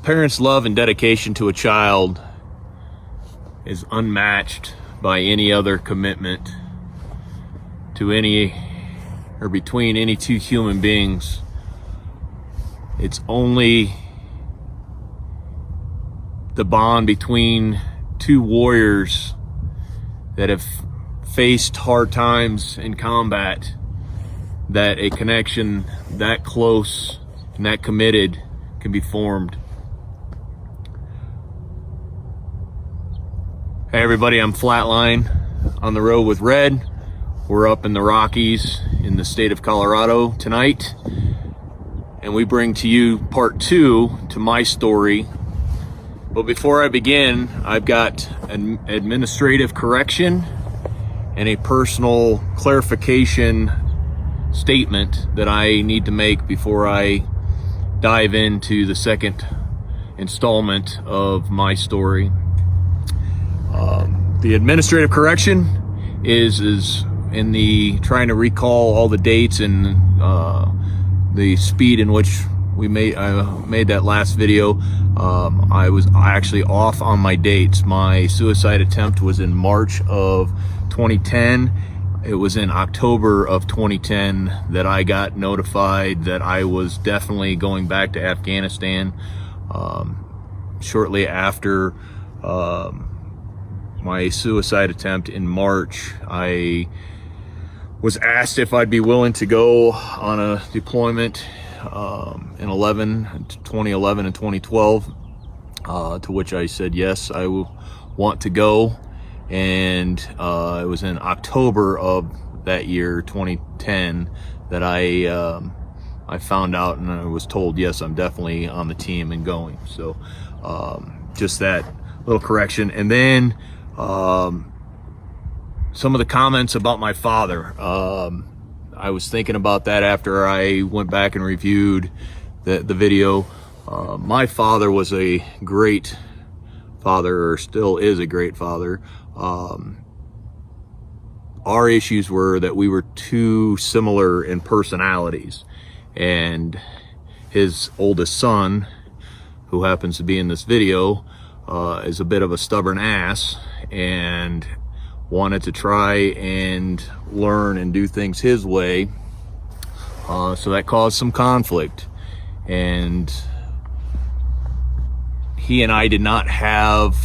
Parents' love and dedication to a child is unmatched by any other commitment to any or between any two human beings. It's only the bond between two warriors that have faced hard times in combat that a connection that close and that committed can be formed. Hey everybody, I'm Flatline on the road with Red. We're up in the Rockies in the state of Colorado tonight, and we bring to you part 2 to my story. But before I begin, I've got an administrative correction and a personal clarification statement that I need to make before I dive into the second installment of my story. The administrative correction is in the trying to recall all the dates and the speed in which I made that last video. I was actually off on my dates. My suicide attempt was in March of 2010. It was in October of 2010 that I got notified that I was definitely going back to Afghanistan. Shortly after my suicide attempt in March, I was asked if I'd be willing to go on a deployment in 2011 and 2012, to which I said yes, I want to go. And it was in October of that year, 2010, that I found out and I was told yes, I'm definitely on the team and going. So just that little correction. And then some of the comments about my father. I was thinking about that after I went back and reviewed the video. My father was a great father, or still is a great father. Our issues were that we were too similar in personalities, and his oldest son, who happens to be in this video, is a bit of a stubborn ass and wanted to try and learn and do things his way. So that caused some conflict, and he and I did not have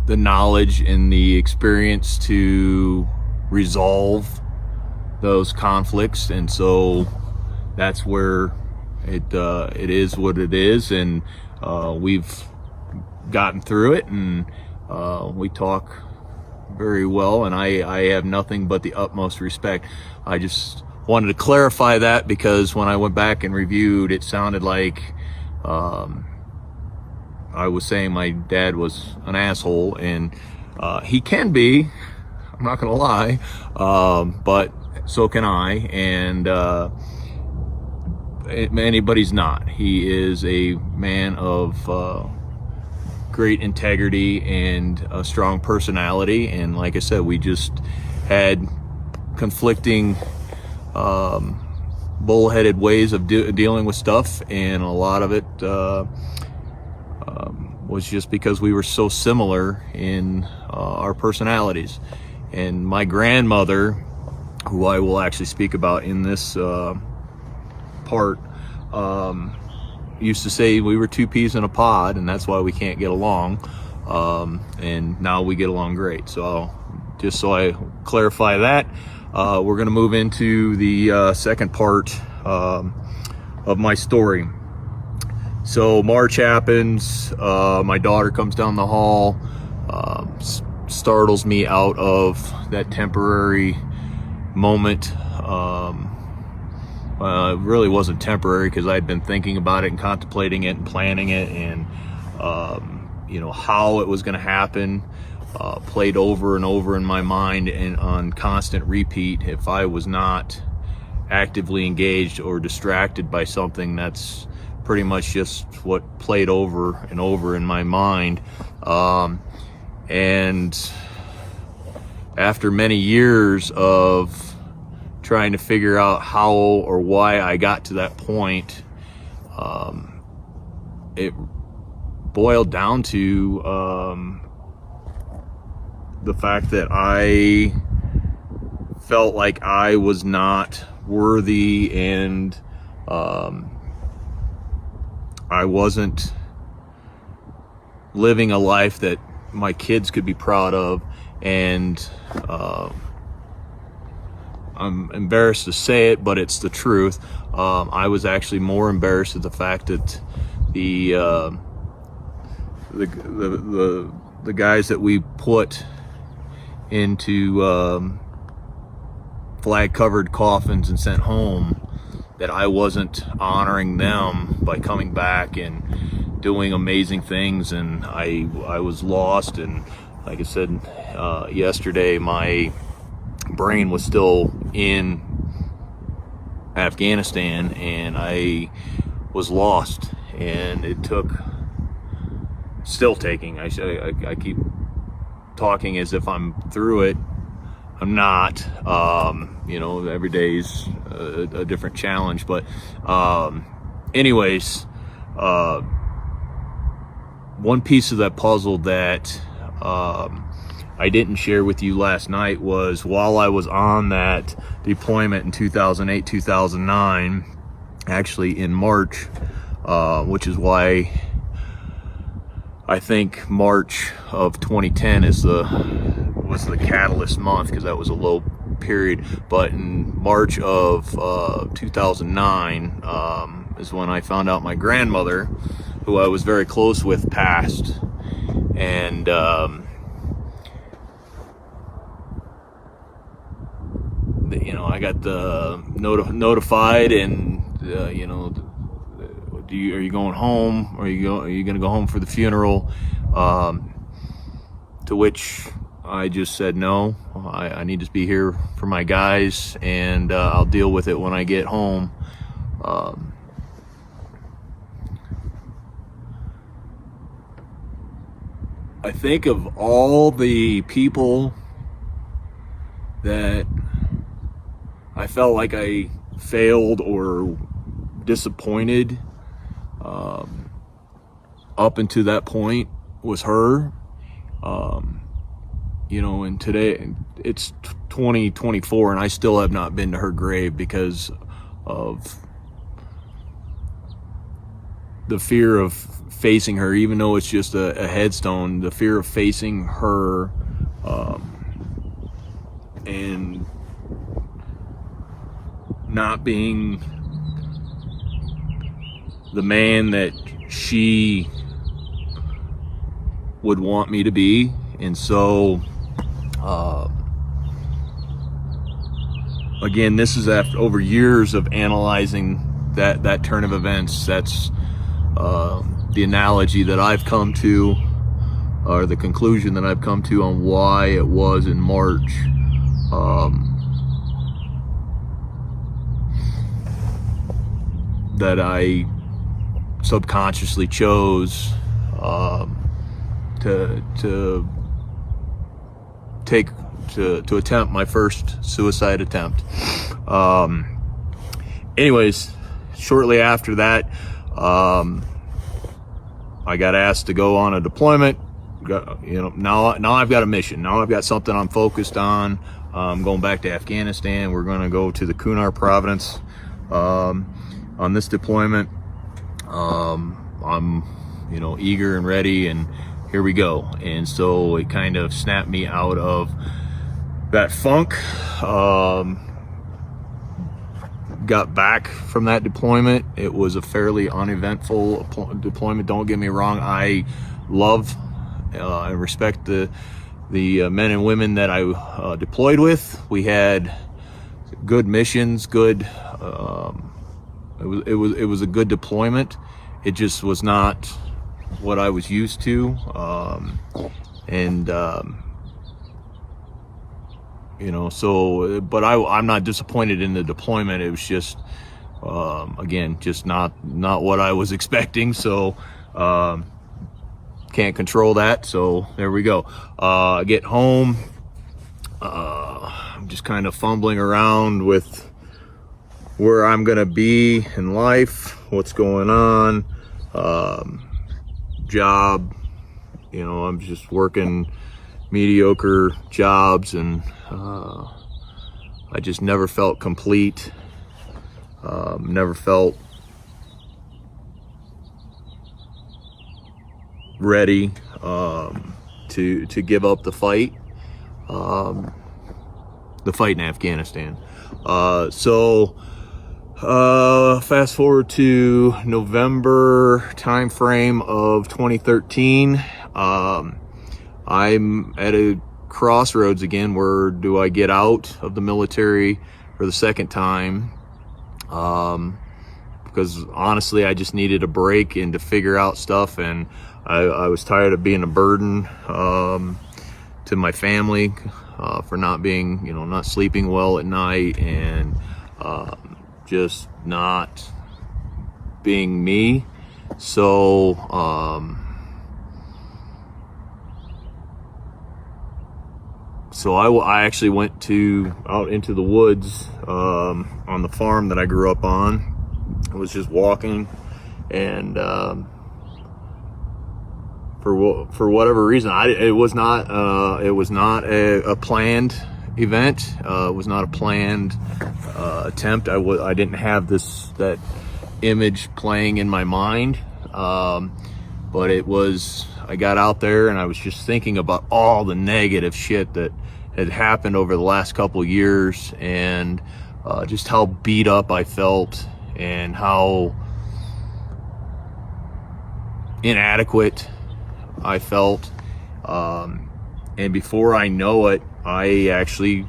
the knowledge and the experience to resolve those conflicts, and so that's where it is what it is. And we've gotten through it, and we talk very well, and I have nothing but the utmost respect. I just wanted to clarify that, because when I went back and reviewed, it sounded like I was saying my dad was an asshole, and he can be, I'm not gonna lie, but so can I, and anybody's not. He is a man of great integrity and a strong personality, and like I said, we just had conflicting bullheaded ways of dealing with stuff, and a lot of it was just because we were so similar in our personalities. And my grandmother, who I will actually speak about in this part, used to say we were two peas in a pod, and that's why we can't get along. And now we get along great. So just so I clarify that, we're going to move into the second part of my story. So March happens, my daughter comes down the hall, startles me out of that temporary moment. It really wasn't temporary, because I'd been thinking about it and contemplating it and planning it, and how it was going to happen played over and over in my mind and on constant repeat. If I was not actively engaged or distracted by something, that's pretty much just what played over and over in my mind. And after many years of trying to figure out how or why I got to that point, it boiled down to the fact that I felt like I was not worthy, and I wasn't living a life that my kids could be proud of. And I'm embarrassed to say it, but it's the truth. I was actually more embarrassed at the fact that the guys that we put into flag covered coffins and sent home, that I wasn't honoring them by coming back and doing amazing things. And I was lost. And like I said yesterday, my brain was still in Afghanistan, and I was lost. And it took, still taking, I keep talking as if I'm through it. I'm not. Every day's a different challenge. But anyways, one piece of that puzzle that I didn't share with you last night was, while I was on that deployment in 2008, 2009, actually in March, which is why I think March of 2010 was the catalyst month, because that was a low period. But in March of 2009 is when I found out my grandmother, who I was very close with, passed. And I got notified, and are you going home? Are you going to go home for the funeral? To which I just said no. I need to be here for my guys, and I'll deal with it when I get home. I think of all the people that I felt like I failed or disappointed up until that point, was her. And today it's 2024, and I still have not been to her grave because of the fear of facing her. Even though it's just a headstone, the fear of facing her, and not being the man that she would want me to be. And so again, this is after over years of analyzing that turn of events. That's the analogy that I've come to, or the conclusion that I've come to, on why it was in March that I subconsciously chose to attempt my first suicide attempt. Anyways, shortly after that, I got asked to go on a deployment. Now I've got a mission. Now I've got something I'm focused on. I'm going back to Afghanistan. We're going to go to the Kunar province on this deployment. I'm eager and ready, and here we go. And so it kind of snapped me out of that funk. Got back from that deployment. It was a fairly uneventful deployment. Don't get me wrong. I love and respect the men and women that I deployed with. We had good missions. Good. It was a good deployment. It just was not what I was used to. But I'm not disappointed in the deployment. It was just, again, just not what I was expecting. So, can't control that. So there we go. I get home. I'm just kind of fumbling around with where I'm going to be in life, what's going on. job. You know, I'm just working mediocre jobs, and I just never felt complete. Never felt ready to give up the fight in Afghanistan. Fast forward to November timeframe of 2013. I'm at a crossroads again. Where do I get out of the military for the second time? Because honestly, I just needed a break and to figure out stuff, and I was tired of being a burden to my family for not being, not sleeping well at night, and just not being me. So I actually went out into the woods on the farm that I grew up on. I was just walking, and for whatever reason, it was not a planned event. It was not a planned attempt. I didn't have that image playing in my mind, but it was. I got out there and I was just thinking about all the negative shit that had happened over the last couple years, and just how beat up I felt and how inadequate I felt. And before I know it, I actually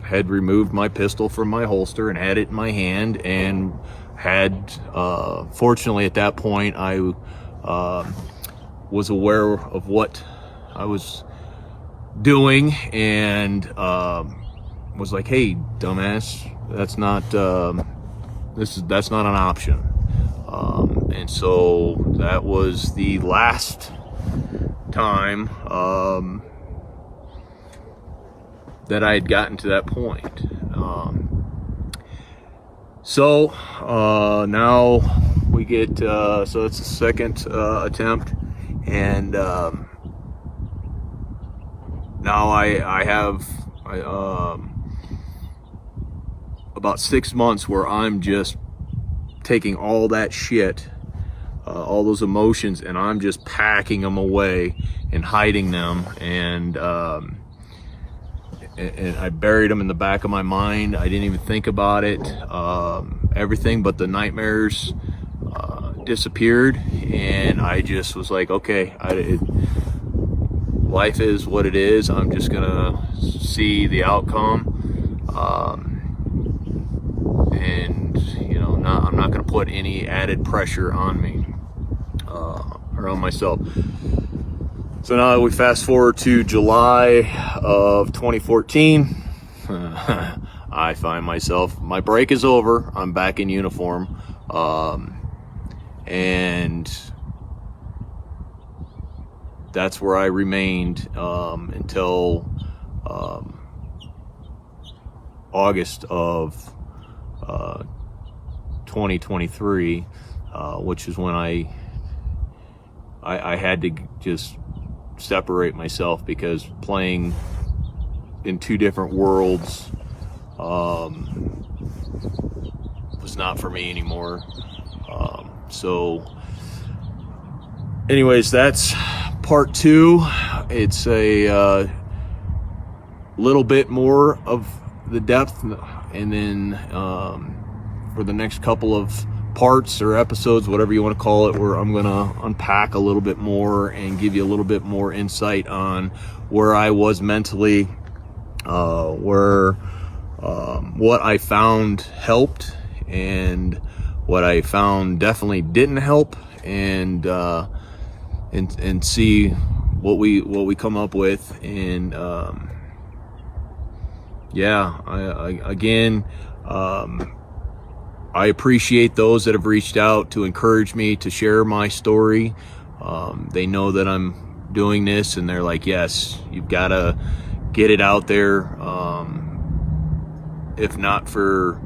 had removed my pistol from my holster and had it in my hand, and had, fortunately at that point, I was aware of what I was doing, and was like, hey, dumbass, that's not an option. And so that was the last time that I had gotten to that point. Now we get, so it's the second attempt, and now I have about 6 months where I'm just taking all that shit, all those emotions, and I'm just packing them away and hiding them, and I buried them in the back of my mind. I didn't even think about it. Everything but the nightmares disappeared, and I just was like, okay, life is what it is. I'm just gonna see the outcome, and I'm not gonna put any added pressure on me or on myself. So now we fast forward to July of 2014. I find myself, my break is over. I'm back in uniform, and that's where I remained until August of 2023, which is when I had to just separate myself, because playing in two different worlds was not for me anymore. So anyways, that's part two. It's a little bit more of the depth, and then for the next couple of parts or episodes, whatever you want to call it, where I'm going to unpack a little bit more and give you a little bit more insight on where I was mentally, what I found helped and what I found definitely didn't help, and see what we come up with. And I appreciate those that have reached out to encourage me to share my story. They know that I'm doing this, and they're like, yes, you've got to get it out there. If not for